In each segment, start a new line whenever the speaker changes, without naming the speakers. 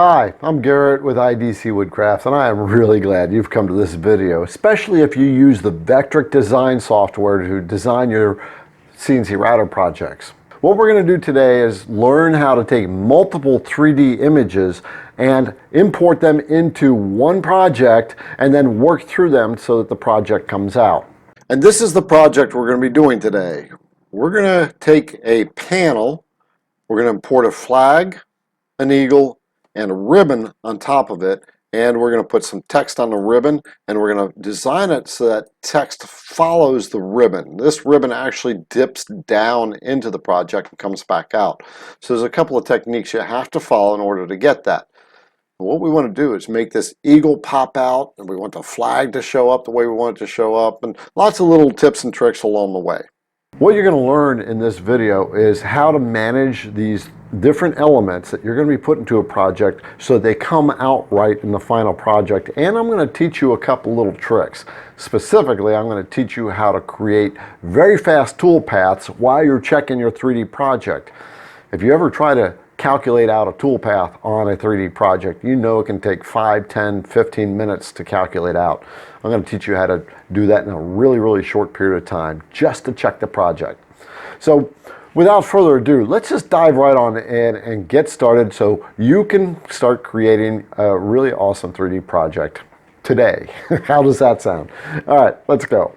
Hi, I'm Garrett with IDC Woodcraft, and I am really glad you've come to this video, especially if you use the Vectric design software to design your CNC router projects. What we're going to do today is learn how to take multiple 3D images and import them into one project and then work through them so that the project comes out. And this is the project we're going to be doing today. We're going to take a panel, we're going to import a flag, an eagle, and a ribbon on top of it, and we're going to put some text on the ribbon, and we're going to design it so that text follows the ribbon. This ribbon actually dips down into the project and comes back out. So there's a couple of techniques you have to follow in order to get that. What we want to do is make this eagle pop out, and we want the flag to show up the way we want it to show up, and lots of little tips and tricks along the way. What you're going to learn in this video is how to manage these different elements that you're going to be put into a project so they come out right in the final project. And I'm going to teach you a couple little tricks. Specifically, I'm going to teach you how to create very fast toolpaths while you're checking your 3D project. If you ever try to calculate out a toolpath on a 3D project, you know it can take 5, 10, 15 minutes to calculate out. I'm going to teach you how to do that in a really short period of time just to check the project. So without further ado, let's just dive right on in and get started so you can start creating a really awesome 3D project today. How does that sound? All right, let's go.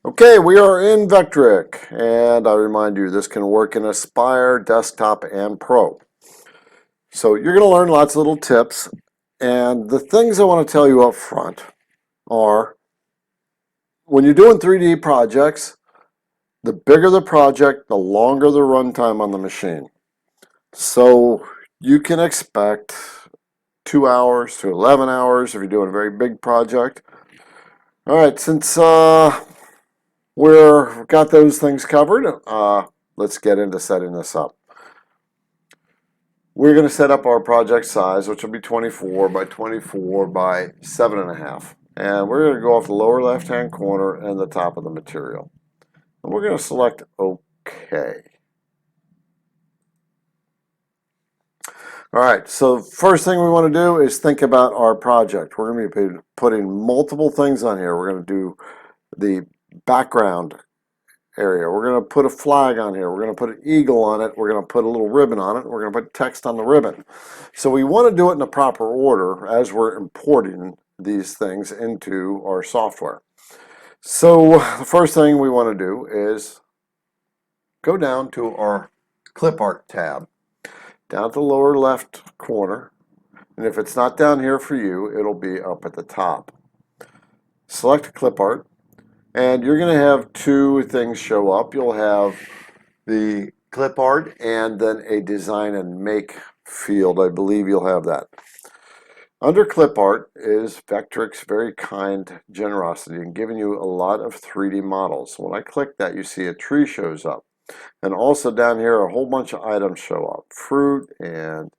Okay, we are in Vectric, and I remind you this can work in Aspire, Desktop, and Pro. So you're going to learn lots of little tips, and the things I want to tell you up front are when you're doing 3D projects, the bigger the project, the longer the runtime on the machine. So you can expect 2 hours to 11 hours if you're doing a very big project. All right, since we've got those things covered, let's get into setting this up. We're going to set up our project size, which will be 24 by 24 by 7.5. And we're going to go off the lower left-hand corner and the top of the material. And we're going to select OK. All right, so first thing we want to do is think about our project. We're going to be putting multiple things on here. We're going to do the background area. We're going to put a flag on here. We're going to put an eagle on it. We're going to put a little ribbon on it. We're going to put text on the ribbon. So we want to do it in the proper order as we're importing these things into our software. So the first thing we want to do is go down to our clip art tab, down at the lower left corner, and if it's not down here for you, it'll be up at the top. Select clip art, and you're going to have two things show up. You'll have the clip art and then a design and make field. I believe you'll have that. Under clip art is Vectric's very kind generosity in giving you a lot of 3D models. When I click that, you see a tree shows up. And also down here, a whole bunch of items show up. Fruit and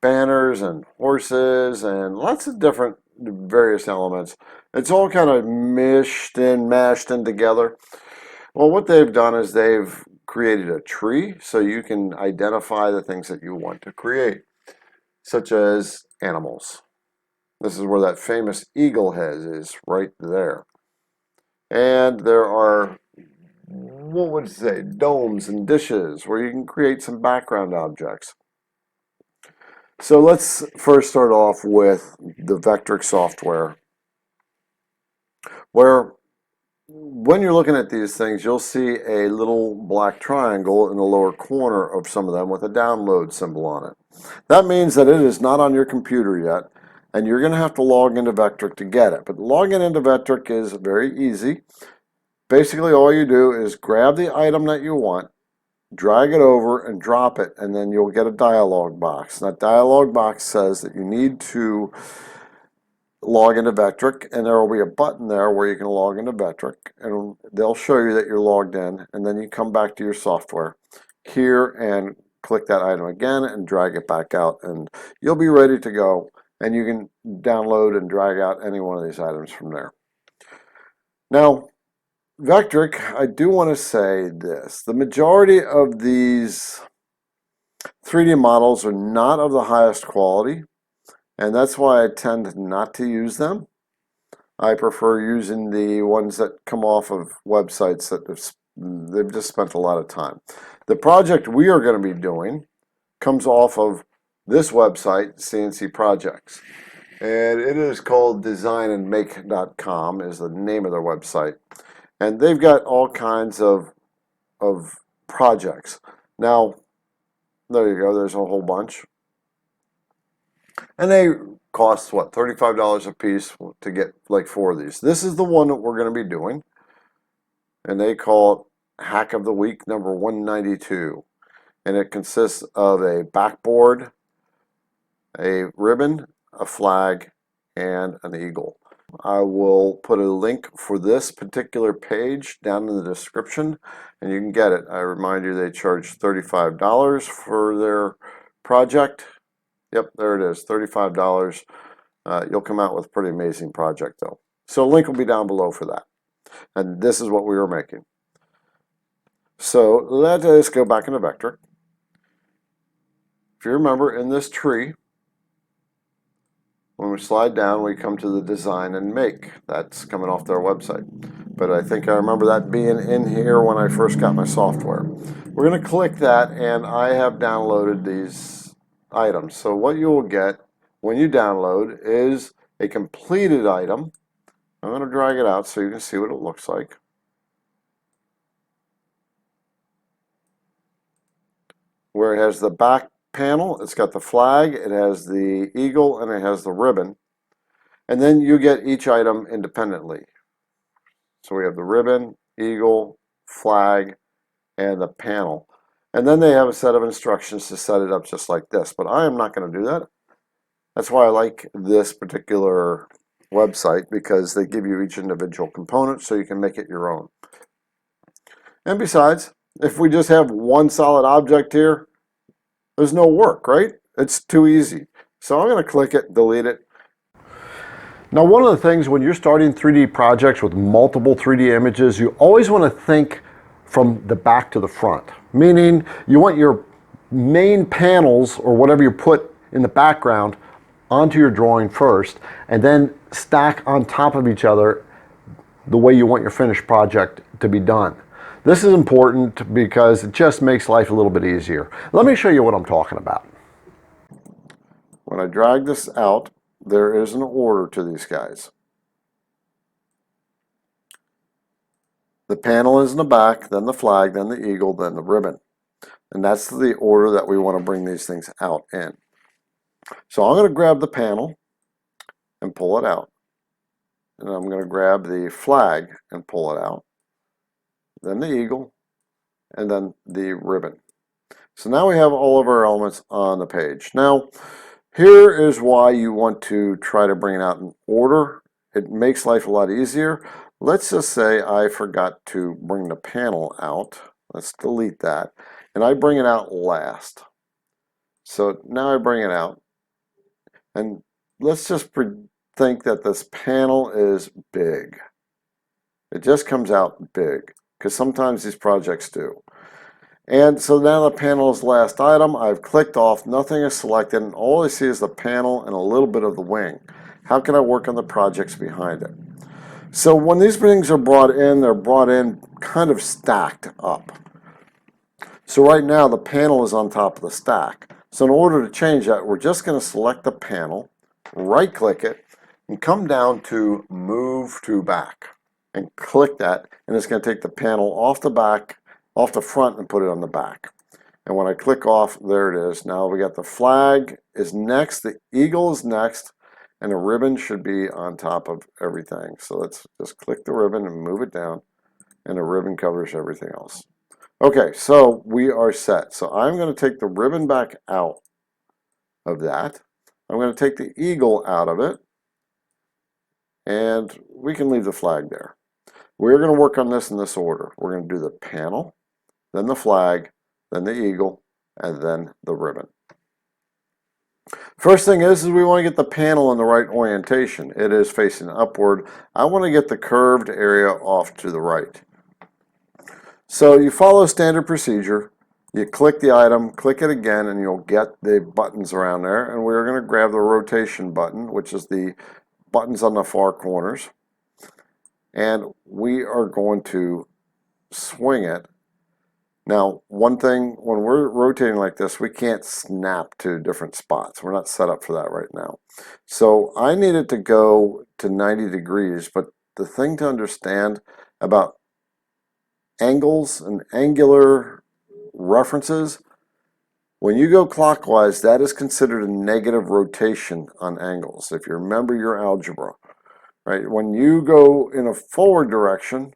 banners and horses and lots of different various elements. It's all kind of mashed in together. Well, what they've done is they've created a tree so you can identify the things that you want to create, such as animals. This is where that famous eagle head is, right there. And there are, what would you say, domes and dishes where you can create some background objects. So let's first start off with the Vectric software, where when you're looking at these things, you'll see a little black triangle in the lower corner of some of them with a download symbol on it. That means that it is not on your computer yet, and you're going to have to log into Vectric to get it. But logging into Vectric is very easy. Basically, all you do is grab the item that you want, drag it over and drop it, and then you'll get a dialog box. That dialog box says that you need to log into Vectric, and there will be a button there where you can log into Vectric, and they'll show you that you're logged in, and then you come back to your software here and click that item again and drag it back out, and you'll be ready to go, and you can download and drag out any one of these items from there. Now, Vectric, I do want to say this. The majority of these 3D models are not of the highest quality, and that's why I tend not to use them. I prefer using the ones that come off of websites that they've just spent a lot of time. The project we are going to be doing comes off of this website, CNC Projects. And it is called designandmake.com is the name of their website. And they've got all kinds of projects. Now, there you go, there's a whole bunch. And they cost, what, $35 a piece to get like 4 of these. This is the one that we're going to be doing. And they call it Hack of the Week number 192. And it consists of a backboard, a ribbon, a flag, and an eagle. I will put a link for this particular page down in the description, and you can get it. I remind you they charge $35 for their project. Yep, there it is, $35. You'll come out with a pretty amazing project though. So a link will be down below for that. And this is what we were making. So let us go back into Vectric. If you remember, in this tree, when we slide down, we come to the design and make. That's coming off their website. But I think I remember that being in here when I first got my software. We're going to click that, and I have downloaded these items. So what you will get when you download is a completed item. I'm going to drag it out so you can see what it looks like. Where it has the back panel, it's got the flag, it has the eagle, and it has the ribbon. And then you get each item independently. So we have the ribbon, eagle, flag, and the panel. And then they have a set of instructions to set it up just like this. But I am not going to do that. That's why I like this particular website, because they give you each individual component so you can make it your own. And besides, if we just have one solid object here, there's no work, right? It's too easy. So I'm going to click it, delete it. Now, one of the things when you're starting 3D projects with multiple 3D images, you always want to think from the back to the front. Meaning, you want your main panels or whatever you put in the background onto your drawing first, and then stack on top of each other the way you want your finished project to be done. This is important because it just makes life a little bit easier. Let me show you what I'm talking about. When I drag this out, there is an order to these guys. The panel is in the back, then the flag, then the eagle, then the ribbon. And that's the order that we want to bring these things out in. So I'm going to grab the panel and pull it out. And I'm going to grab the flag and pull it out. Then the eagle, and then the ribbon. So now we have all of our elements on the page. Now, here is why you want to try to bring it out in order. It makes life a lot easier. Let's just say I forgot to bring the panel out. Let's delete that. And I bring it out last. So now I bring it out. And let's just think that this panel is big. It just comes out big, because sometimes these projects do. And so now the panel is the last item. I've clicked off, nothing is selected, and all I see is the panel and a little bit of the wing. How can I work on the projects behind it? So when these things are brought in, they're brought in kind of stacked up. So right now the panel is on top of the stack. So in order to change that, we're just going to select the panel, right click it, and come down to Move to Back. And click that, and it's going to take the panel off the back, off the front, and put it on the back. And when I click off, there it is. Now we got the flag is next, the eagle is next, and the ribbon should be on top of everything. So let's just click the ribbon and move it down, and the ribbon covers everything else. Okay, so we are set. So I'm going to take the ribbon back out of that. I'm going to take the eagle out of it, and we can leave the flag there. We're going to work on this in this order. We're going to do the panel, then the flag, then the eagle, and then the ribbon. First thing is we want to get the panel in the right orientation. It is facing upward. I want to get the curved area off to the right. So you follow standard procedure. You click the item, click it again, and you'll get the buttons around there. And we're going to grab the rotation button, which is the buttons on the far corners. And we are going to swing it. Now, one thing, when we're rotating like this, we can't snap to different spots. We're not set up for that right now. So I need it to go to 90 degrees, but the thing to understand about angles and angular references, when you go clockwise, that is considered a negative rotation on angles, if you remember your algebra, right? When you go in a forward direction,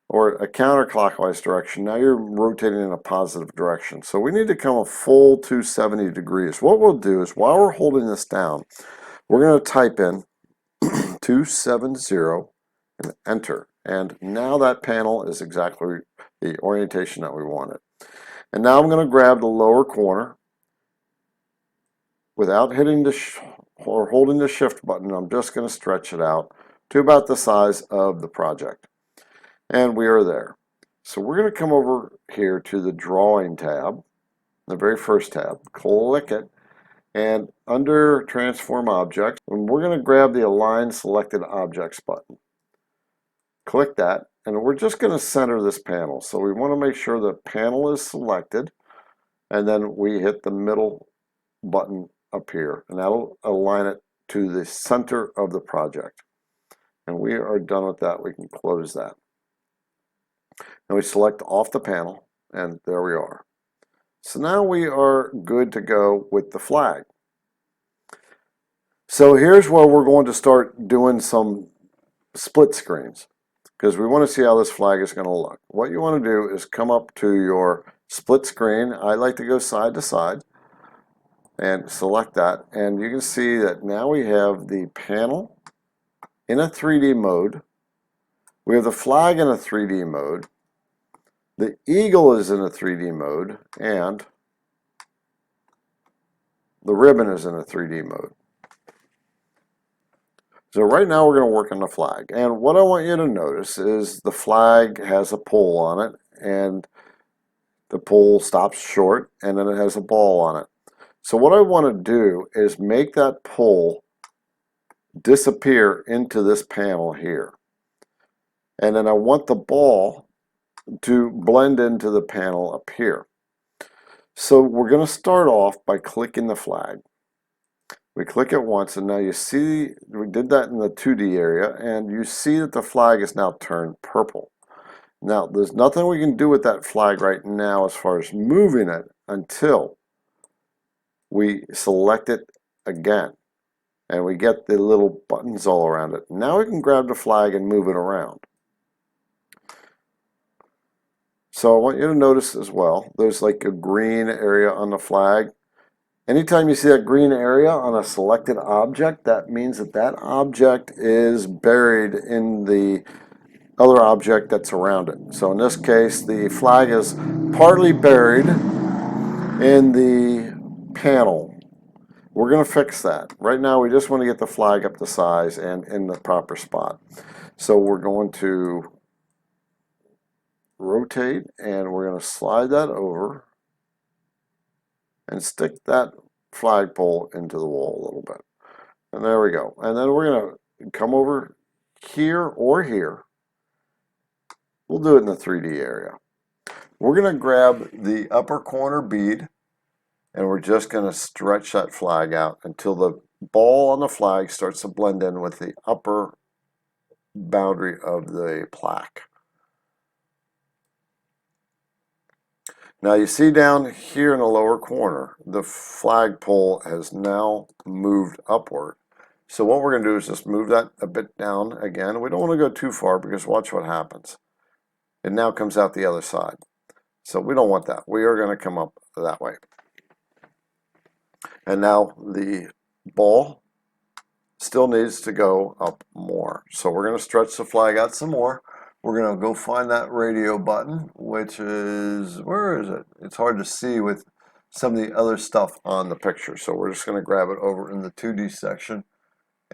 or a counterclockwise direction, now you're rotating in a positive direction. So we need to come a full 270 degrees. What we'll do is, while we're holding this down, we're going to type in 270 and enter. And now that panel is exactly the orientation that we wanted. And now I'm going to grab the lower corner without hitting the or holding the shift button. I'm just going to stretch it out to about the size of the project. And we are there. So we're going to come over here to the drawing tab, the very first tab, click it, and under transform objects, we're going to grab the align selected objects button. Click that, and we're just going to center this panel. So we want to make sure the panel is selected, and then we hit the middle button up here, and that'll align it to the center of the project. And we are done with that. We can close that. And we select off the panel, and there we are. So now we are good to go with the flag. So here's where we're going to start doing some split screens, because we want to see how this flag is going to look. What you want to do is come up to your split screen. I like to go side to side and select that, and you can see that now we have the panel in a 3D mode. We have the flag in a 3D mode. The eagle is in a 3D mode, and the ribbon is in a 3D mode. So right now we're going to work on the flag. And what I want you to notice is the flag has a pole on it, and the pole stops short, and then it has a ball on it. So what I want to do is make that pole disappear into this panel here. And then I want the ball to blend into the panel up here. So we're going to start off by clicking the flag. We click it once, and now you see we did that in the 2D area, and you see that the flag is now turned purple. Now there's nothing we can do with that flag right now as far as moving it until we select it again and we get the little buttons all around it. Now we can grab the flag and move it around. So I want you to notice as well, there's like a green area on the flag. Anytime you see that green area on a selected object, that means that that object is buried in the other object that's around it. So in this case, the flag is partly buried in the panel. We're going to fix that. Right now, we just want to get the flag up to size and in the proper spot. So we're going to rotate, and we're going to slide that over and stick that flagpole into the wall a little bit. And there we go. And then we're going to come over here or here. We'll do it in the 3D area. We're going to grab the upper corner bead, and we're just going to stretch that flag out until the ball on the flag starts to blend in with the upper boundary of the plaque. Now you see down here in the lower corner, the flagpole has now moved upward. So what we're going to do is just move that a bit down again. We don't want to go too far, because watch what happens. It now comes out the other side. So we don't want that. We are going to come up that way. And now the ball still needs to go up more. So we're going to stretch the flag out some more. We're going to go find that radio button, which is, where is it? It's hard to see with some of the other stuff on the picture. So we're just going to grab it over in the 2D section,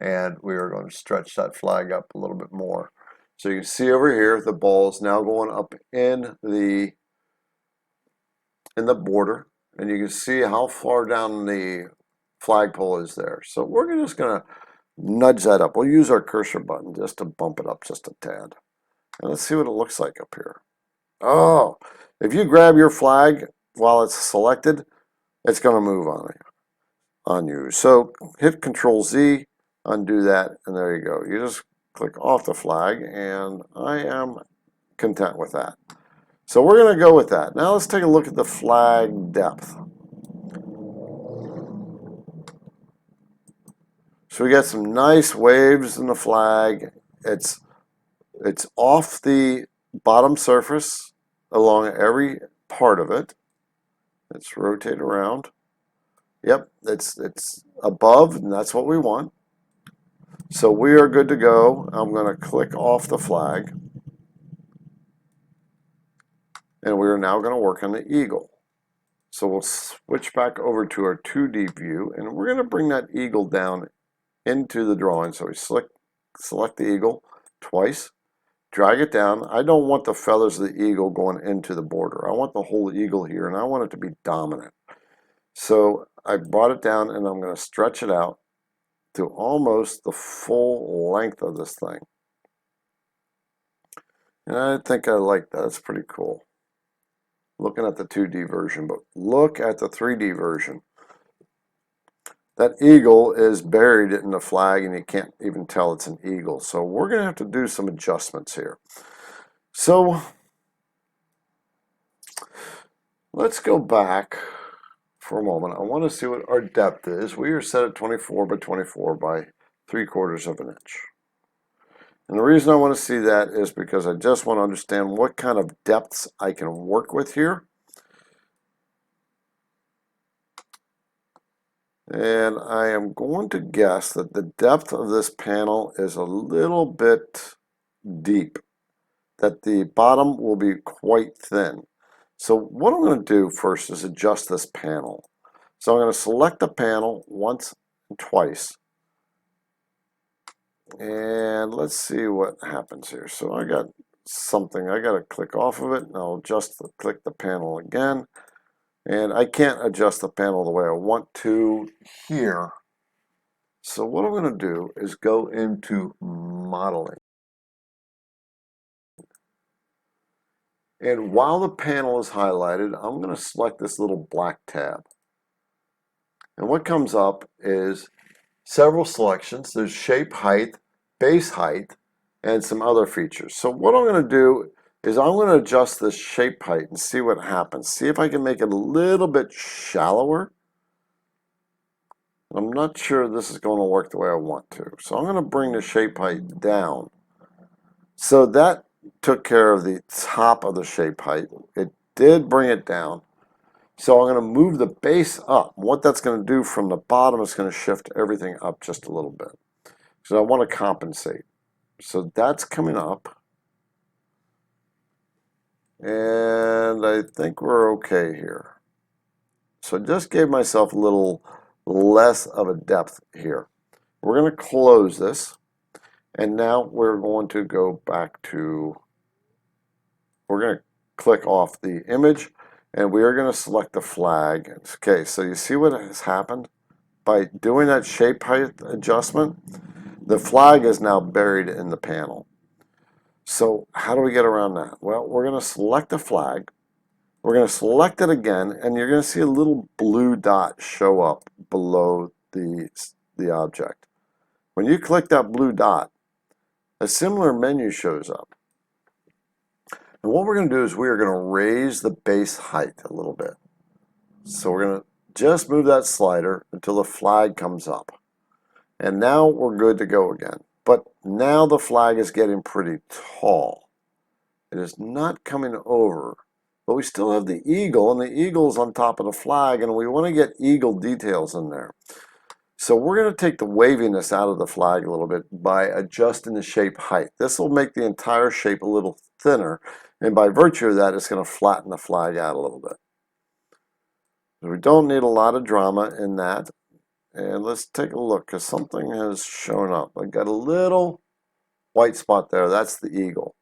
and we are going to stretch that flag up a little bit more. So you can see over here, the ball is now going up in the in the border, and you can see how far down the flagpole is there. So we're just going to nudge that up. We'll use our cursor button just to bump it up just a tad. And let's see what it looks like up here. Oh, if you grab your flag while it's selected, it's going to move on you. So hit Control Z, undo that, and there you go. You just click off the flag, and I am content with that. So we're going to go with that. Now let's take a look at the flag depth. So we got some nice waves in the flag. It's off the bottom surface along every part of it. Let's rotate around. Yep, it's above, and that's what we want. So we are good to go. I'm going to click off the flag. And we are now going to work on the eagle. So we'll switch back over to our 2D view, and we're going to bring that eagle down into the drawing. So we select the eagle twice, drag it down. I don't want the feathers of the eagle going into the border. I want the whole eagle here, and I want it to be dominant. So I brought it down, and I'm going to stretch it out to almost the full length of this thing. And I think I like that. It's pretty cool. Looking at the 2D version, but look at the 3D version. That eagle is buried in the flag, and you can't even tell it's an eagle. So we're going to have to do some adjustments here. So let's go back for a moment. I want to see what our depth is. We are set at 24 by 24 by 3/4 of an inch. And the reason I want to see that is because I just want to understand what kind of depths I can work with here. And I am going to guess that the depth of this panel is a little bit deep, that the bottom will be quite thin. So what I'm going to do first is adjust this panel. So I'm going to select the panel once and twice. And let's see what happens here. So I got something, I got to click off of it, and I'll just click the panel again. And I can't adjust the panel the way I want to here. So what I'm going to do is go into modeling. And while the panel is highlighted, I'm going to select this little black tab. And what comes up is several selections. There's shape height, base height, and some other features. So what I'm going to do is I'm going to adjust this shape height and see what happens. See if I can make it a little bit shallower. I'm not sure this is going to work the way I want to. So I'm going to bring the shape height down. So that took care of the top of the shape height. It did bring it down. So I'm going to move the base up. What that's going to do from the bottom is going to shift everything up just a little bit. So I want to compensate. So that's coming up. And I think we're okay here. So I just gave myself a little less of a depth here. We're going to close this. And now we're going to go back to, we're going to click off the image, and we are going to select the flag. Okay, so you see what has happened? By doing that shape height adjustment, the flag is now buried in the panel. So how do we get around that? Well, we're going to select the flag. We're going to select it again, and you're going to see a little blue dot show up below the object. When you click that blue dot, a similar menu shows up. And what we're going to do is we are going to raise the base height a little bit. So we're going to just move that slider until the flag comes up. And now we're good to go again. But now the flag is getting pretty tall. It is not coming over. But we still have the eagle, and the eagle is on top of the flag, and we want to get eagle details in there. So we're going to take the waviness out of the flag a little bit by adjusting the shape height. This will make the entire shape a little thinner, and by virtue of that, it's going to flatten the flag out a little bit. We don't need a lot of drama in that. And let's take a look, because something has shown up. I got a little white spot there. That's the eagle.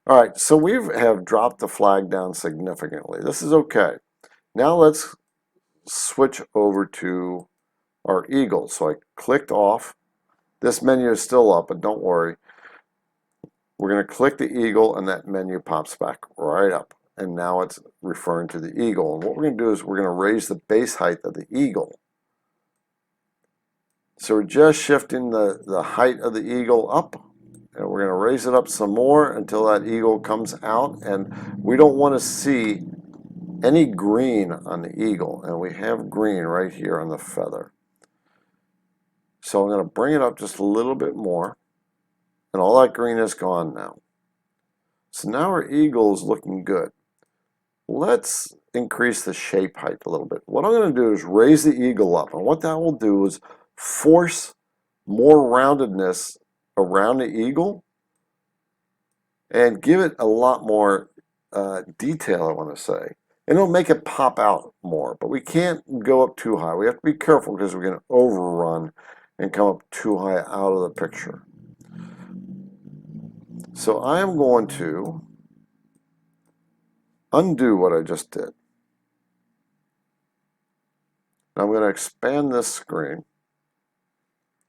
All right, so we have dropped the flag down significantly. This is okay. Now let's switch over to our eagle. So I clicked off. This menu is still up, but don't worry. We're going to click the eagle and that menu pops back right up. And now it's referring to the eagle. And what we're going to do is we're going to raise the base height of the eagle. So we're just shifting the height of the eagle up. And we're going to raise it up some more until that eagle comes out. And we don't want to see any green on the eagle. And we have green right here on the feather. So I'm going to bring it up just a little bit more. And all that green is gone now. So now our eagle is looking good. Let's increase the shape height a little bit. What I'm going to do is raise the eagle up. And what that will do is force more roundedness around the eagle and give it a lot more detail, I want to say. And it'll make it pop out more. But we can't go up too high. We have to be careful because we're going to overrun and come up too high out of the picture. So I am going to undo what I just did. I'm going to expand this screen.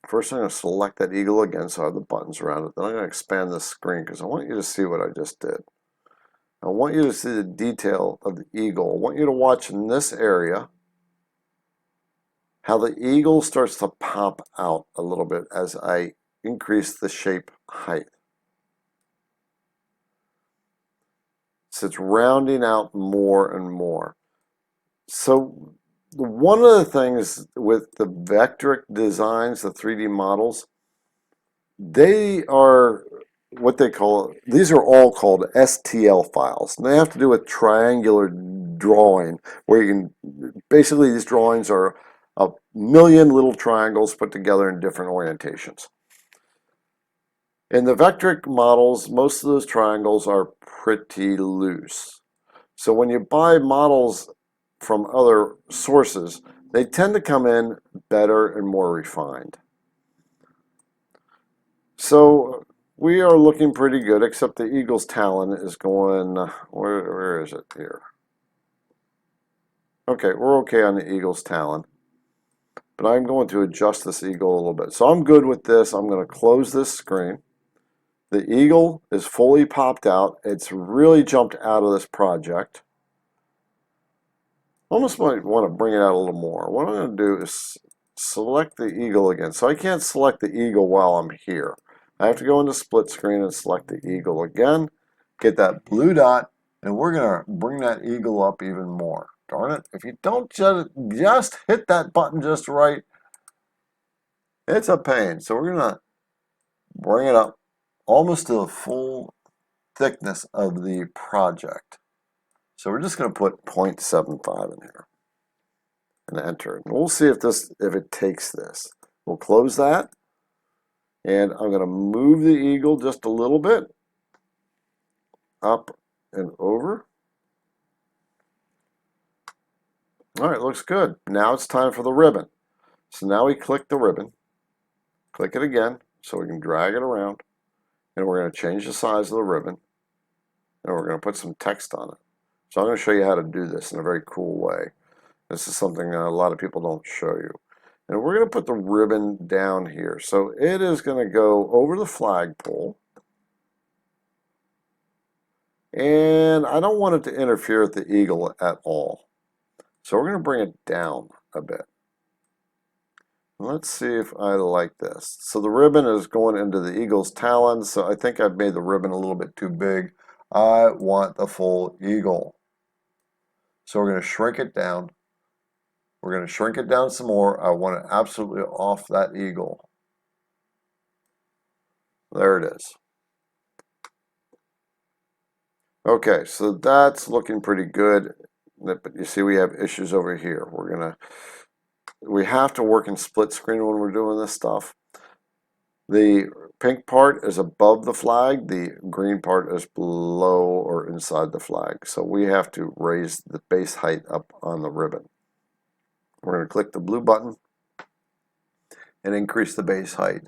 First I'm going to select that eagle again so I have the buttons around it. Then I'm going to expand this screen because I want you to see what I just did. I want you to see the detail of the eagle. I want you to watch in this area how the eagle starts to pop out a little bit as I increase the shape height. So it's rounding out more and more. So one of the things with the Vectric designs, the 3D models, they are what they call, these are all called STL files. And they have to do with triangular drawing, where you can, basically these drawings are a million little triangles put together in different orientations. In the Vectric models, most of those triangles are pretty loose. So when you buy models from other sources, they tend to come in better and more refined. So we are looking pretty good, except the eagle's talon is going, where is it here? Okay, we're okay on the eagle's talon. But I'm going to adjust this eagle a little bit. So I'm good with this. I'm going to close this screen. The eagle is fully popped out. It's really jumped out of this project. Almost might want to bring it out a little more. What I'm going to do is select the eagle again. So I can't select the eagle while I'm here. I have to go into split screen and select the eagle again. Get that blue dot, and we're going to bring that eagle up even more. Darn it, if you don't just hit that button just right, it's a pain. So we're going to bring it up almost to the full thickness of the project. So we're just going to put 0.75 in here and enter it. And we'll see if it takes this. We'll close that, and I'm going to move the eagle just a little bit up and over. All right, looks good. Now it's time for the ribbon. So now we click the ribbon, click it again so we can drag it around, and we're going to change the size of the ribbon, and we're going to put some text on it. So I'm going to show you how to do this in a very cool way. This is something a lot of people don't show you. And we're going to put the ribbon down here. So it is going to go over the flagpole. And I don't want it to interfere with the eagle at all. So we're going to bring it down a bit. Let's see if I like this. So the ribbon is going into the eagle's talons. So I think I've made the ribbon a little bit too big. I want the full eagle. So we're going to shrink it down. We're going to shrink it down some more. I want it absolutely off that eagle. There it is. Okay, so that's looking pretty good. But you see we have issues over here. We have to work in split screen when we're doing this stuff. The pink part is above the flag. The green part is below or inside the flag. So we have to raise the base height up on the ribbon. We're going to click the blue button and increase the base height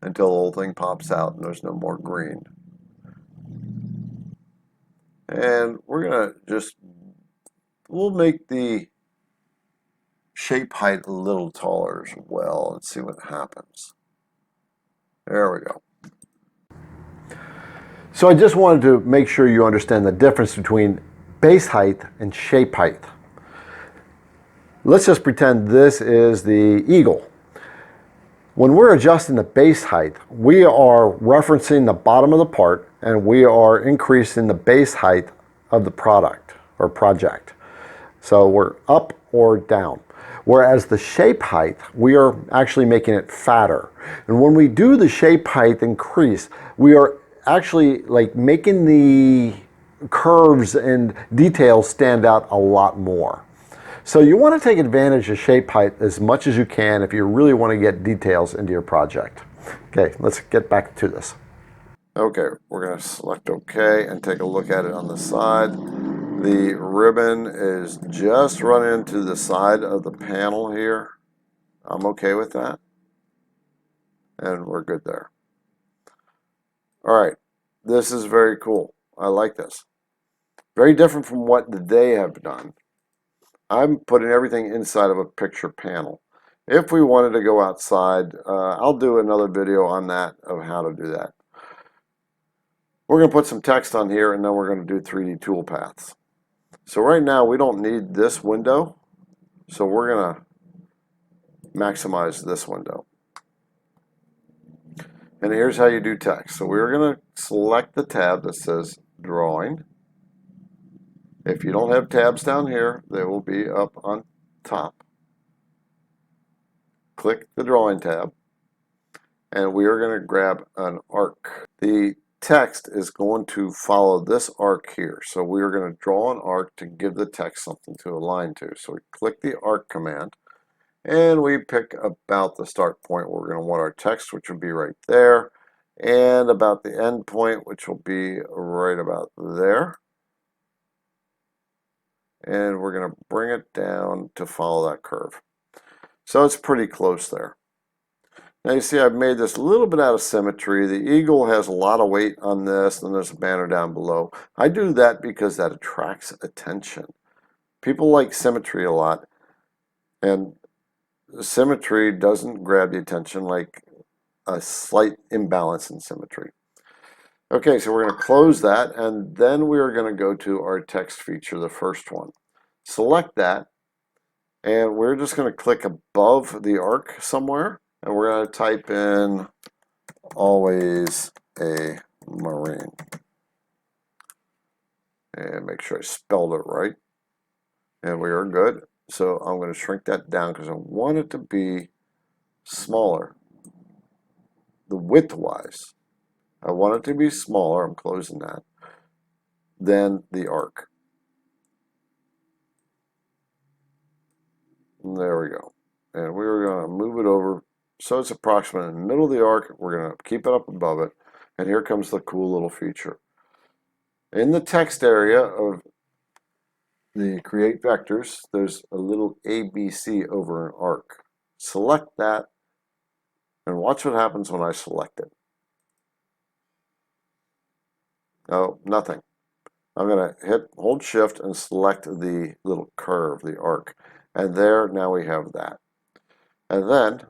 until the whole thing pops out and there's no more green. And we're going to just we'll make the shape height a little taller as well and see what happens. There we go. So I just wanted to make sure you understand the difference between base height and shape height. Let's just pretend this is the eagle. When we're adjusting the base height, we are referencing the bottom of the part and we are increasing the base height of the product or project. So we're up or down. Whereas the shape height, we are actually making it fatter. And when we do the shape height increase, we are actually like making the curves and details stand out a lot more. So you want to take advantage of shape height as much as you can if you really want to get details into your project. Okay, let's get back to this. Okay, we're going to select OK and take a look at it on the side. The ribbon is just running into the side of the panel here. I'm okay with that. And we're good there. All right, this is very cool. I like this. Very different from what they have done. I'm putting everything inside of a picture panel. If we wanted to go outside, I'll do another video on that of how to do that. We're going to put some text on here and then we're going to do 3D toolpaths. So right now we don't need this window, so we're going to maximize this window. And here's how you do text. So we're going to select the tab that says Drawing. If you don't have tabs down here, they will be up on top. Click the Drawing tab, and we are going to grab an arc. The text is going to follow this arc here. So we are going to draw an arc to give the text something to align to. So we click the arc command, and we pick about the start point where we're going to want our text, which will be right there, and about the end point, which will be right about there. And we're going to bring it down to follow that curve. So it's pretty close there. Now you see I've made this a little bit out of symmetry. The eagle has a lot of weight on this, and there's a banner down below. I do that because that attracts attention. People like symmetry a lot, and symmetry doesn't grab the attention like a slight imbalance in symmetry. Okay, so we're going to close that, and then we are going to go to our text feature, the first one. Select that, and we're just going to click above the arc somewhere, and we're going to type in always a marine. And make sure I spelled it right. And we are good. So I'm going to shrink that down because I want it to be smaller. The width-wise, I want it to be smaller, I'm closing that, than the arc. And there we go. And we're going to move it over so it's approximately in the middle of the arc. We're going to keep it up above it. And here comes the cool little feature. In the text area of the Create Vectors, there's a little ABC over an arc. Select that and watch what happens when I select it. Oh, nothing. I'm going to hold shift and select the little curve, the arc. And there, now we have that. And then,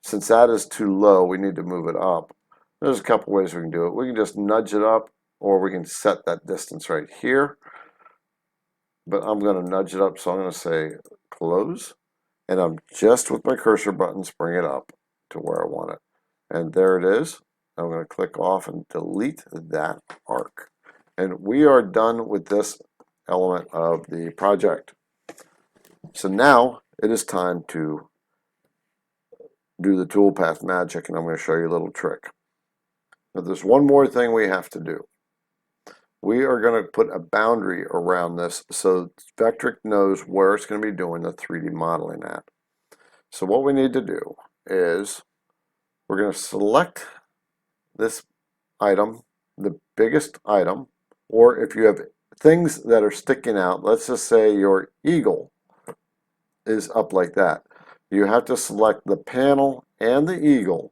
since that is too low, we need to move it up. There's a couple ways we can do it. We can just nudge it up, or we can set that distance right here. But I'm going to nudge it up, so I'm going to say close. And I'm just with my cursor buttons bring it up to where I want it. And there it is. I'm going to click off and delete that arc. And we are done with this element of the project. So now it is time to do the toolpath magic, and I'm going to show you a little trick. Now there's one more thing we have to do. We are going to put a boundary around this so Vectric knows where it's going to be doing the 3D modeling at. So what we need to do is we're going to select this item, the biggest item, or if you have things that are sticking out, let's just say your eagle is up like that. You have to select the panel and the eagle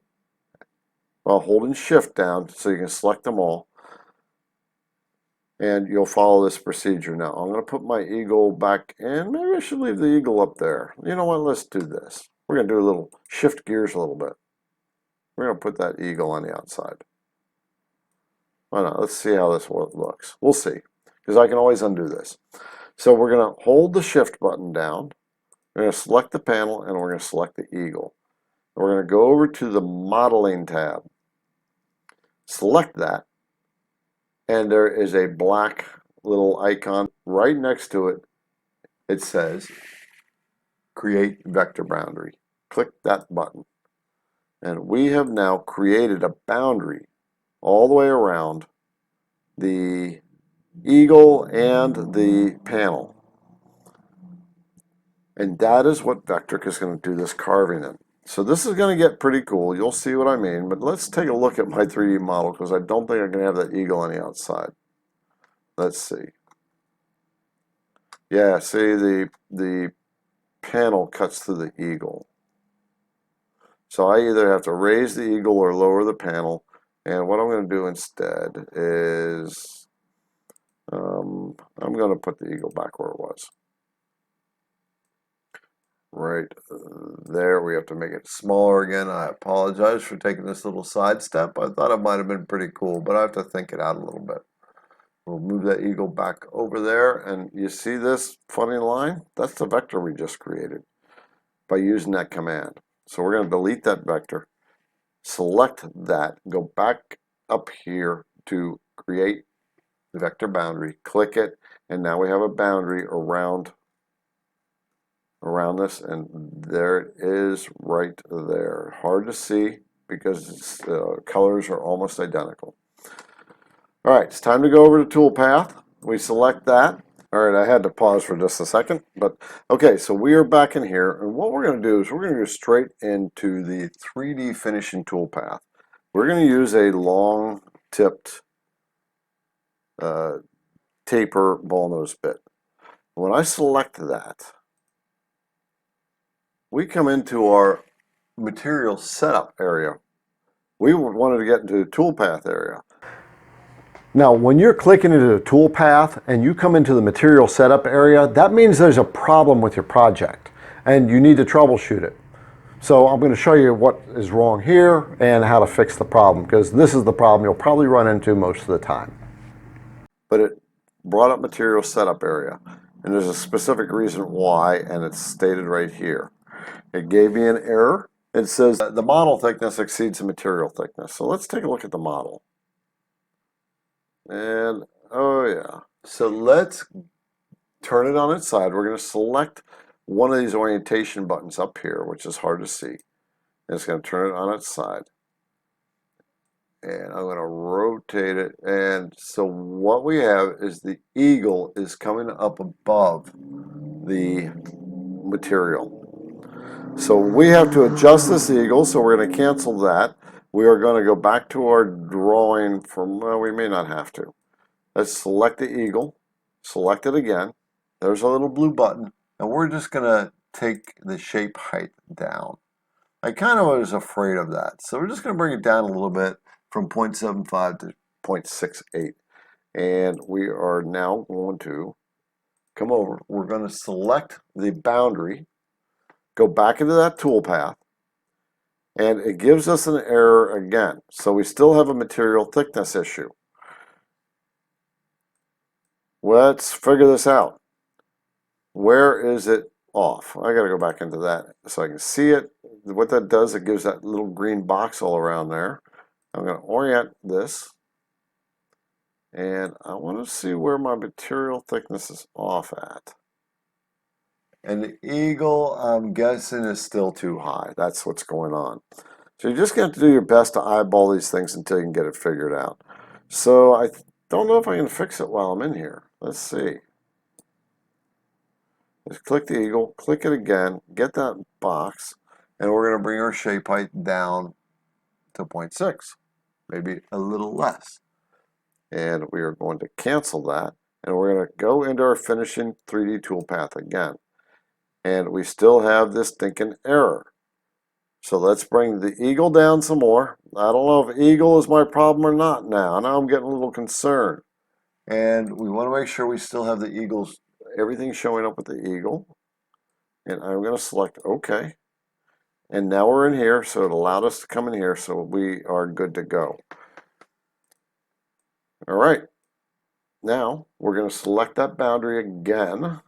while holding shift down so you can select them all. and you'll follow this procedure. Now, I'm going to put my eagle back in. Maybe I should leave the eagle up there. You know what? Let's do this. We're going to do a little, shift gears a little bit. We're going to put that eagle on the outside. Why not? Let's see how this looks. We'll see, because I can always undo this. So we're going to hold the shift button down. We're going to select the panel, and we're going to select the eagle. We're going to go over to the modeling tab. Select that, and there is a black little icon right next to it. It says create vector boundary. Click that button, and we have now created a boundary all the way around the eagle and the panel, and that is what Vectric is going to do this carving in. So this is going to get pretty cool. You'll see what I mean, but let's take a look at my 3D model, because I don't think I can have that eagle on the outside. Let's see. Yeah, see, the panel cuts through the eagle. So I either have to raise the eagle or lower the panel, and what I'm going to do instead is I'm going to put the eagle back where it was. Right there. We have to make it smaller again. I apologize for taking this little side step. I thought it might have been pretty cool, but I have to think it out a little bit. We'll move that eagle back over there, and you see this funny line? That's the vector we just created by using that command. So we're going to delete that vector, select that, go back up here to create the vector boundary, click it, and now we have a boundary around this, and there it is right there. Hard to see because its colors are almost identical. All right, it's time to go over to toolpath. We select that. All right, I had to pause for just a second, but okay, so we are back in here, and what we're going to do is we're going to go straight into the 3D finishing toolpath. We're going to use a long tipped taper ball nose bit. When I select that, we come into our material setup area. We wanted to get into the toolpath area. Now, when you're clicking into the toolpath and you come into the material setup area, that means there's a problem with your project and you need to troubleshoot it. So I'm going to show you what is wrong here and how to fix the problem, because this is the problem you'll probably run into most of the time. But it brought up material setup area, and there's a specific reason why, and it's stated right here. It gave me an error. It says the model thickness exceeds the material thickness. So let's take a look at the model. And oh yeah. So let's turn it on its side. We're going to select one of these orientation buttons up here, which is hard to see. And it's going to turn it on its side. And I'm going to rotate it. And so what we have is the eagle is coming up above the material. So we have to adjust this eagle, so we're going to cancel that. We are going to go back to our drawing from, well, we may not have to. Let's select the eagle, select it again. There's a little blue button, and we're just going to take the shape height down. I kind of was afraid of that, so we're just going to bring it down a little bit from 0.75 to 0.68. And we are now going to come over. We're going to select the boundary, go back into that toolpath, and it gives us an error again. So we still have a material thickness issue. Let's figure this out. Where is it off? I got to go back into that so I can see it. What that does, it gives that little green box all around there. I'm going to orient this, and I want to see where my material thickness is off at. And the eagle, I'm guessing, is still too high. That's what's going on. So you're just going to have to do your best to eyeball these things until you can get it figured out. So I don't know if I can fix it while I'm in here. Let's see. Just click the eagle, click it again, get that box, and we're going to bring our shape height down to 0.6, maybe a little less. And we are going to cancel that, and we're going to go into our finishing 3D toolpath again. And we still have this stinking error. So let's bring the eagle down some more. I don't know if eagle is my problem or not now. Now I'm getting a little concerned. And we want to make sure we still have the eagles, everything showing up with the eagle. And I'm going to select OK. And now we're in here, so it allowed us to come in here, so we are good to go. All right. Now we're going to select that boundary again.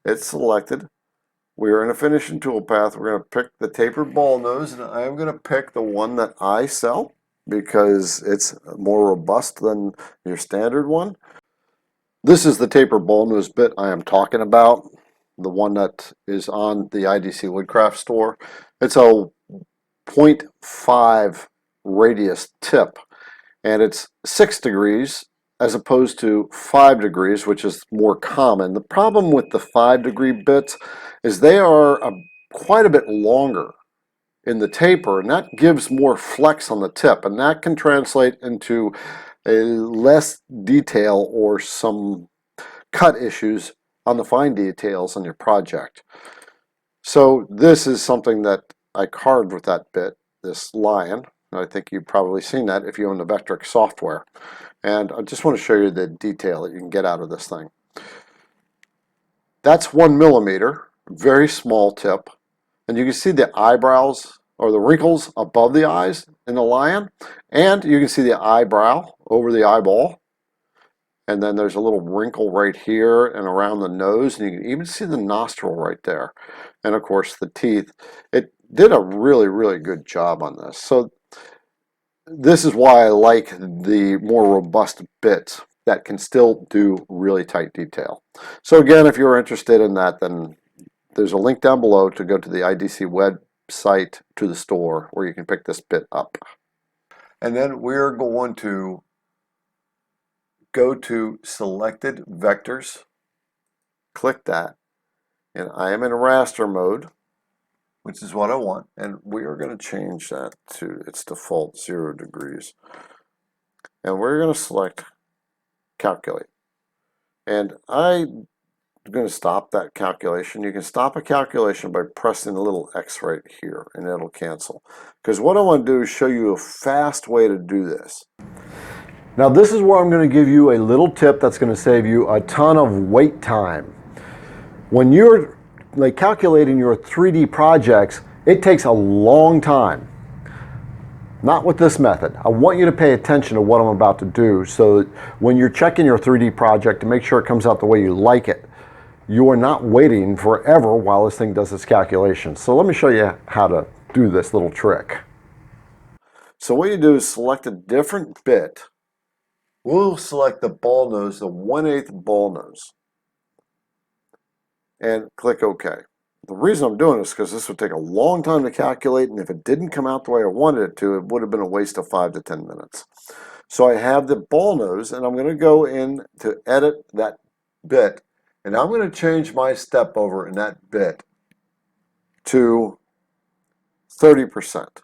It's selected. We are in a finishing toolpath. We're going to pick the tapered ball nose, and I'm going to pick the one that I sell because it's more robust than your standard one. This is the tapered ball nose bit I am talking about, the one that is on the IDC Woodcraft store. It's a 0.5 radius tip, and it's 6 degrees as opposed to 5 degrees, which is more common. The problem with the 5-degree bits is they are quite a bit longer in the taper, and that gives more flex on the tip, and that can translate into a less detail or some cut issues on the fine details on your project. So this is something that I carved with that bit, this lion. I think you've probably seen that if you own the Vectric software. And I just want to show you the detail that you can get out of this thing. That's 1 millimeter, very small tip. And you can see the eyebrows or the wrinkles above the eyes in the lion. And you can see the eyebrow over the eyeball. And then there's a little wrinkle right here and around the nose. And you can even see the nostril right there. And of course the teeth. It did a really, really good job on this. So this is why I like the more robust bits that can still do really tight detail. So again, if you're interested in that, then there's a link down below to go to the IDC website to the store where you can pick this bit up. And then we're going to go to selected vectors, click that, and I am in raster mode, which is what I want, and we are going to change that to its default 0 degrees. And we're going to select calculate. And I'm going to stop that calculation. You can stop a calculation by pressing the little X right here, and it'll cancel. Because what I want to do is show you a fast way to do this. Now this is where I'm going to give you a little tip that's going to save you a ton of wait time. When you're calculating your 3D projects, it takes a long time. Not with this method. I want you to pay attention to what I'm about to do so that when you're checking your 3D project to make sure it comes out the way you like it, you are not waiting forever while this thing does its calculations. So let me show you how to do this little trick. So what you do is select a different bit. We'll select the ball nose, the 1/8 ball nose, and click OK. The reason I'm doing this is because this would take a long time to calculate, and if it didn't come out the way I wanted it to, it would have been a waste of 5 to 10 minutes. So I have the ball nose, and I'm going to go in to edit that bit, and I'm going to change my step over in that bit to 30%.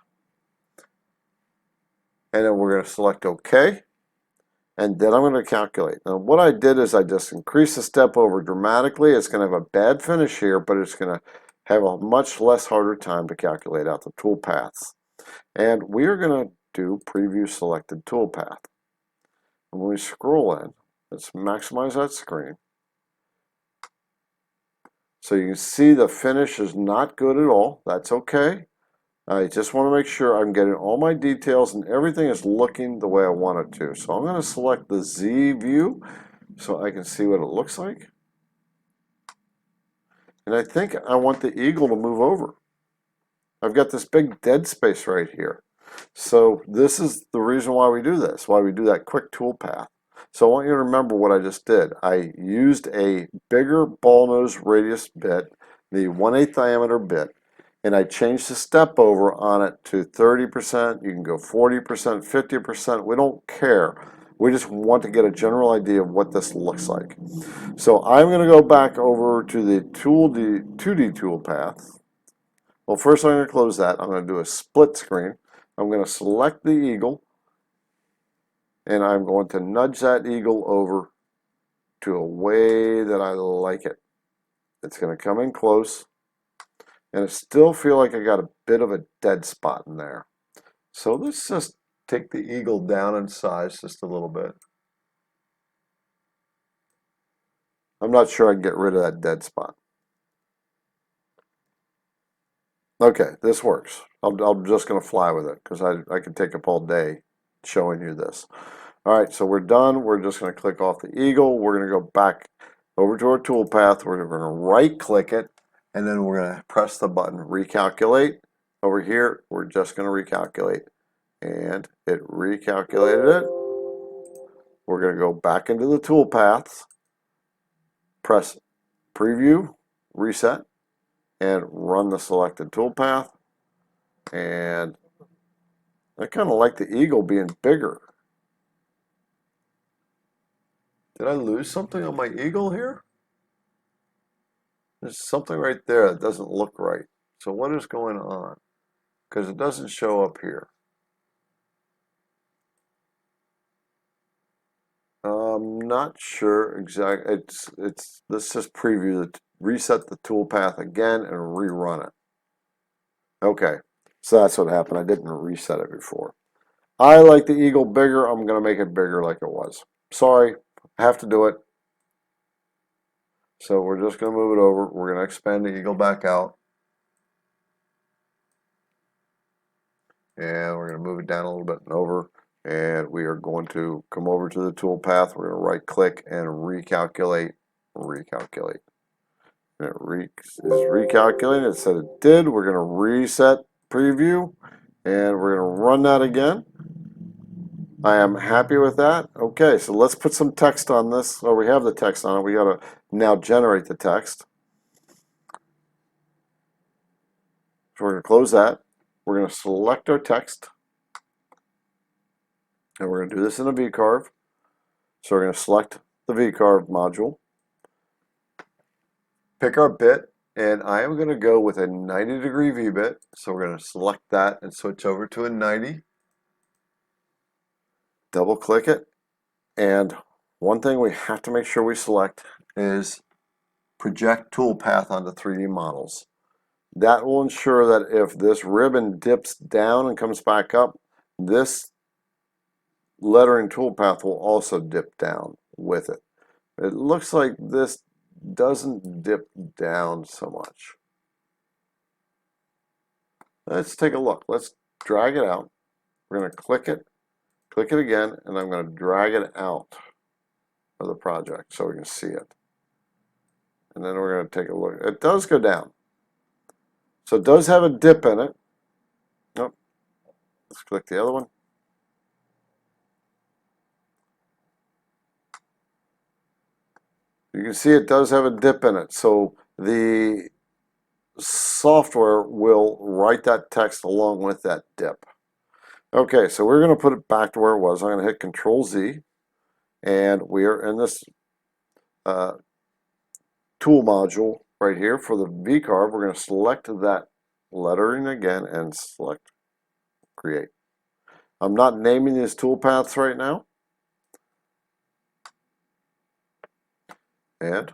And then we're going to select OK. And then I'm going to calculate. Now what I did is I just increased the step over dramatically. It's going to have a bad finish here, but it's going to have a much less harder time to calculate out the toolpaths. And we are going to do preview selected toolpath. And when we scroll in, let's maximize that screen. So you can see the finish is not good at all. That's okay. I just want to make sure I'm getting all my details and everything is looking the way I want it to. So I'm going to select the Z view so I can see what it looks like. And I think I want the eagle to move over. I've got this big dead space right here. So this is the reason why we do this, why we do that quick toolpath. So I want you to remember what I just did. I used a bigger ball nose radius bit, the 1/8 diameter bit, and I changed the step over on it to 30%. You can go 40%, 50%. We don't care. We just want to get a general idea of what this looks like. So I'm going to go back over to the 2D toolpath. Well, first I'm going to close that. I'm going to do a split screen. I'm going to select the eagle, and I'm going to nudge that eagle over to a way that I like it. It's going to come in close. And I still feel like I got a bit of a dead spot in there. So let's just take the eagle down in size just a little bit. I'm not sure I can get rid of that dead spot. Okay, this works. I'm just going to fly with it because I can take up all day showing you this. All right, so we're done. We're just going to click off the eagle. We're going to go back over to our toolpath. We're going to right click it, and then we're going to press the button recalculate. Over here, we're just going to recalculate, and it recalculated it. We're going to go back into the toolpaths, press preview, reset, and run the selected toolpath. And I kind of like the eagle being bigger. Did I lose something on my eagle here? There's something right there that doesn't look right. So what is going on? Because it doesn't show up here. I'm not sure exactly. Let's just preview reset the toolpath again and rerun it. Okay, so that's what happened. I didn't reset it before. I like the eagle bigger. I'm going to make it bigger like it was. Sorry, I have to do it. So we're just going to move it over. We're going to expand the eagle back out. And we're going to move it down a little bit and over. And we are going to come over to the toolpath. We're going to right click and recalculate. Recalculate. And it is recalculating. It said it did. We're going to reset preview. And we're going to run that again. I am happy with that. Okay, so let's put some text on this. Oh, we have the text on it. We got to now generate the text. So we're going to close that. We're going to select our text. And we're going to do this in a Vcarve. So we're going to select the Vcarve module. Pick our bit. And I am going to go with a 90-degree V-bit. So we're going to select that and switch over to a 90. Double click it. And one thing we have to make sure we select is project toolpath onto 3D models. That will ensure that if this ribbon dips down and comes back up, this lettering toolpath will also dip down with it. It looks like this doesn't dip down so much. Let's take a look. Let's drag it out. We're going to click it again, and I'm going to drag it out of the project so we can see it. And then we're going to take a look. It does go down. So it does have a dip in it. Nope. Let's click the other one. You can see it does have a dip in it. So the software will write that text along with that dip. Okay, so we're going to put it back to where it was. I'm going to hit Control Z, and we are in this tool module right here for the Vcarve. We're going to select that lettering again and select Create. I'm not naming these toolpaths right now. And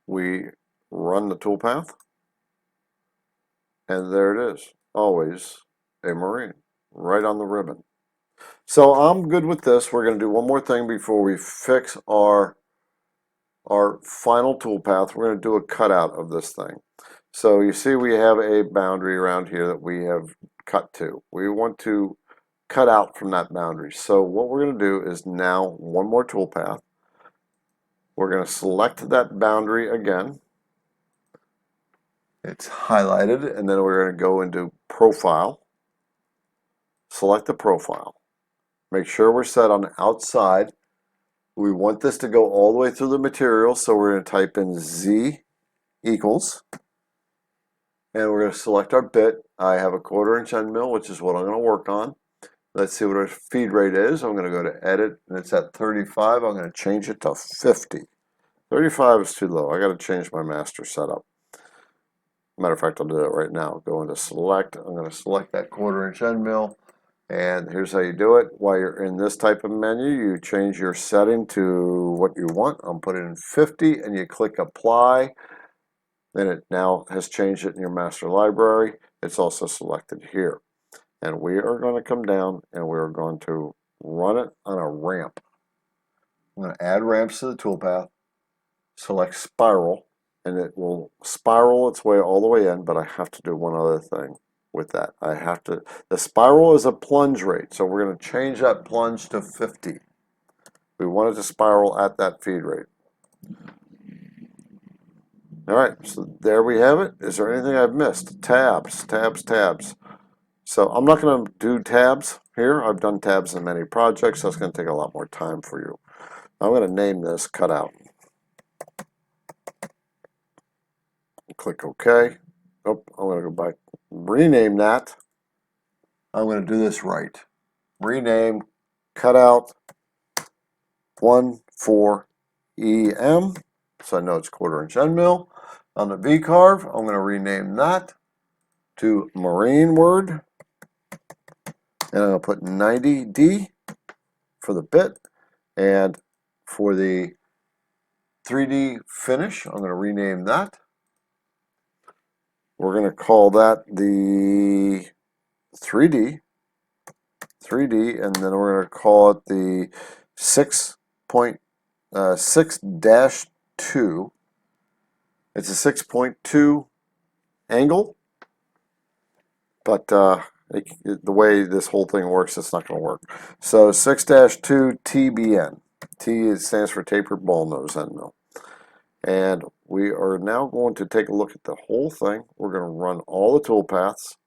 we run the toolpath. And there it is. Always a marine. Right on the ribbon. So I'm good with this. We're going to do one more thing before we fix our final toolpath. We're going to do a cutout of this thing. So you see we have a boundary around here that we have cut to. We want to cut out from that boundary. So what we're going to do is now one more toolpath. We're going to select that boundary again. It's highlighted, and then we're going to go into Profile. Select the profile. Make sure we're set on the outside. We want this to go all the way through the material, so we're going to type in Z equals. And we're going to select our bit. I have a 1/4" end mill, which is what I'm going to work on. Let's see what our feed rate is. I'm going to go to Edit, and it's at 35. I'm going to change it to 50. 35 is too low. I got to change my master setup. Matter of fact, I'll do it right now. Go into Select. I'm going to select that 1/4" end mill. And here's how you do it. While you're in this type of menu, you change your setting to what you want. I'm putting in 50, and you click Apply. Then it now has changed it in your master library. It's also selected here. And we are going to come down, and we're going to run it on a ramp. I'm going to add ramps to the toolpath. select spiral, and it will spiral its way all the way in, but I have to do one other thing with that. The spiral is a plunge rate, so we're going to change that plunge to 50. We want it to spiral at that feed rate. All right, so there we have it. Is there anything I've missed? Tabs, tabs, tabs. So I'm not going to do tabs here. I've done tabs in many projects, so it's going to take a lot more time for you. I'm going to name this cutout. Click OK. Oh, I'm going to go back, rename that. I'm going to do this right. Rename cutout 14EM. So I know it's 1/4 inch end mill. On the Vcarve, I'm going to rename that to marine word. And I'm going to put 90D for the bit. And for the 3D finish, I'm going to rename that. We're going to call that the 3D, and then we're going to call it the 6.6-2. It's a 6.2 angle, but the way this whole thing works, it's not going to work. So 6-2 TBN. T stands for tapered ball nose end mill. And we are now going to take a look at the whole thing. We're going to run all the toolpaths.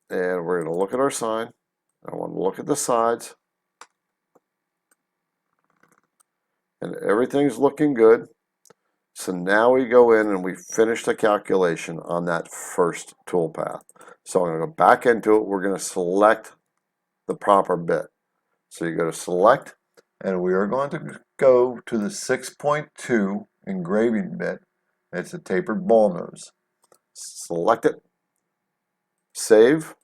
And we're going to look at our sign. I want to look at the sides. And everything's looking good. So now we go in and we finish the calculation on that first toolpath. So I'm going to go back into it. We're going to select the proper bit. So you go to select, and we are going to go to the 6.2 engraving bit. It's a tapered ball nose. Select it, save.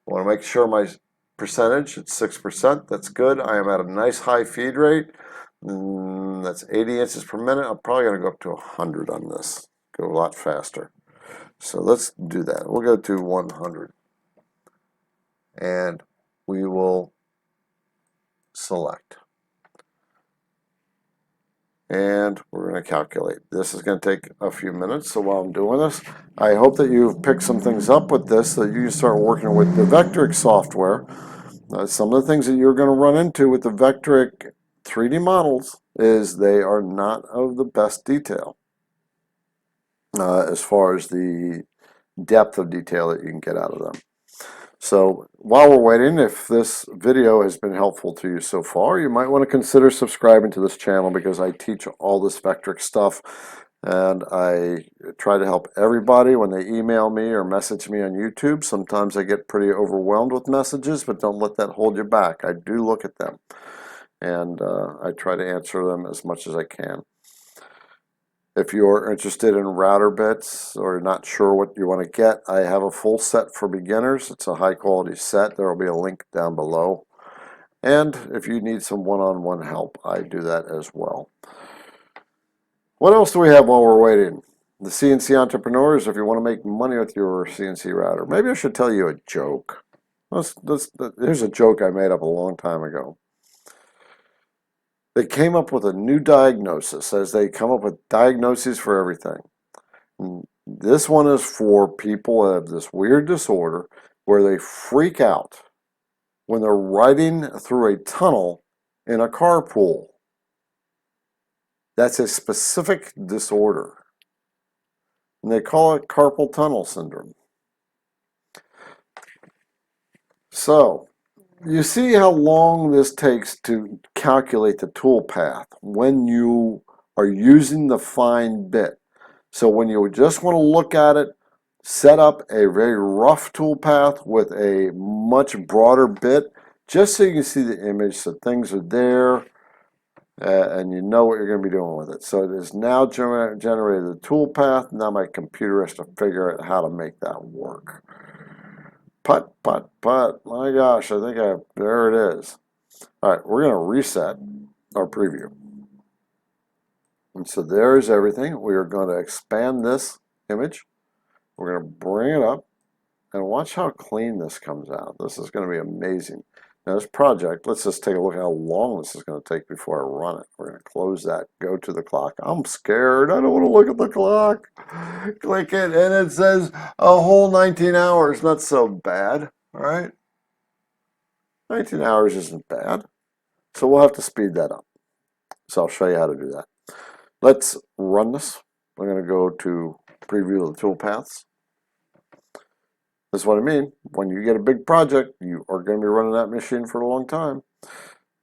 I want to make sure my percentage, it's 6%. That's good. I am at a nice high feed rate. That's 80 inches per minute. I'm probably going to go up to 100 on this. Go a lot faster. So let's do that. We'll go to 100. And we will select. And we're going to calculate. This is going to take a few minutes, so while I'm doing this, I hope that you've picked some things up with this, so you can start working with the Vectric software. Some of the things that you're going to run into with the Vectric 3D models is they are not of the best detail as far as the depth of detail that you can get out of them. So while we're waiting, if this video has been helpful to you so far, you might want to consider subscribing to this channel, because I teach all this Vectric stuff, and I try to help everybody when they email me or message me on YouTube. Sometimes I get pretty overwhelmed with messages, but don't let that hold you back. I do look at them, and I try to answer them as much as I can. If you're interested in router bits or not sure what you want to get, I have a full set for beginners. It's a high quality set. There will be a link down below. And if you need some one-on-one help, I do that as well. What else do we have while we're waiting? The CNC entrepreneurs, if you want to make money with your CNC router. Maybe I should tell you a joke. Here's a joke I made up a long time ago. They came up with a new diagnosis, as they come up with diagnoses for everything. And this one is for people that have this weird disorder where they freak out when they're riding through a tunnel in a carpool. That's a specific disorder. And they call it carpal tunnel syndrome. So, you see how long this takes to calculate the toolpath when you are using the fine bit. So when you just want to look at it, set up a very rough toolpath with a much broader bit, just so you can see the image, so things are there, and you know what you're going to be doing with it. So it has now generated the toolpath. Now my computer has to figure out how to make that work. Put. My gosh, I think there it is. All right, we're going to reset our preview. And so there's everything. We are going to expand this image. We're going to bring it up and watch how clean this comes out. This is going to be amazing. Now this project, let's just take a look at how long this is going to take before I run it. We're going to close that, go to the clock. I'm scared. I don't want to look at the clock. Click it, and it says a whole 19 hours. Not so bad, all right? 19 hours isn't bad. So we'll have to speed that up. So I'll show you how to do that. Let's run this. We're going to go to preview of the toolpaths. This is what I mean. When you get a big project, you are going to be running that machine for a long time.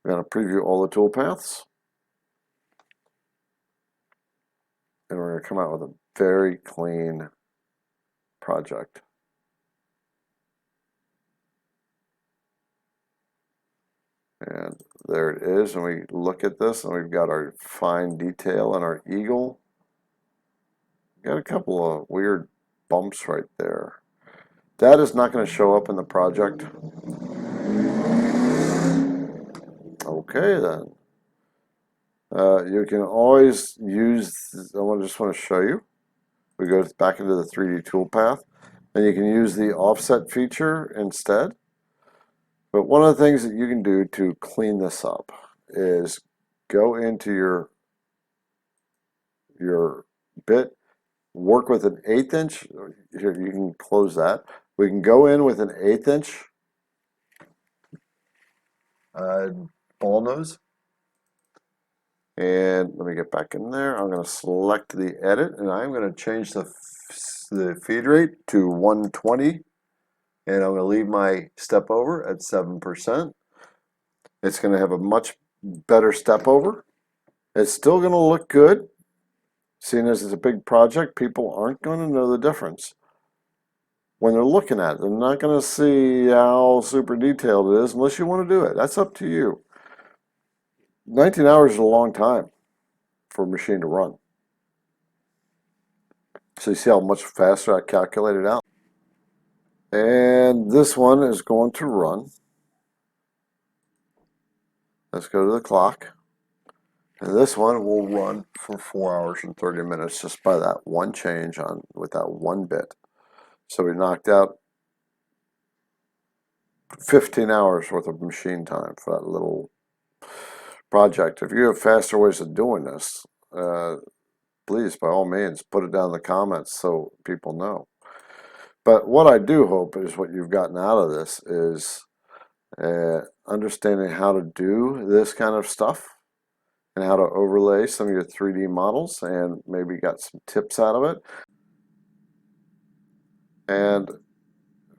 We're going to preview all the toolpaths. And we're going to come out with a very clean project. And there it is. And we look at this, and we've got our fine detail and our eagle. Got a couple of weird bumps right there. That is not going to show up in the project. Okay, then. You can always use, I just want to show you. We go back into the 3D toolpath, and you can use the offset feature instead. But one of the things that you can do to clean this up is go into your bit, work with an 1/8 inch. Here, you can close that. We can go in with an 1/8 inch ball nose. And let me get back in there. I'm going to select the edit, and I'm going to change the feed rate to 120. And I'm going to leave my step over at 7%. It's going to have a much better step over. It's still going to look good. Seeing as it's a big project, people aren't going to know the difference when they're looking at it. They're not going to see how super detailed it is unless you want to do it. That's up to you. 19 hours is a long time for a machine to run. So you see how much faster I calculated out? And this one is going to run. Let's go to the clock. And this one will run for 4 hours and 30 minutes just by that one change on with that one bit. So we knocked out 15 hours worth of machine time for that little project. If you have faster ways of doing this, please, by all means, put it down in the comments so people know. But what I do hope is what you've gotten out of this is understanding how to do this kind of stuff and how to overlay some of your 3D models, and maybe got some tips out of it. And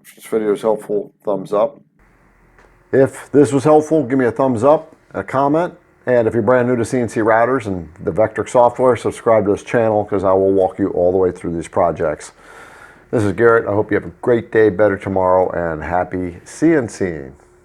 if this video is helpful, thumbs up. If this was helpful, give me a thumbs up, a comment, and if you're brand new to CNC routers and the Vectric software, subscribe to this channel because I will walk you all the way through these projects. This is Garrett. I hope you have a great day, better tomorrow, and happy CNCing.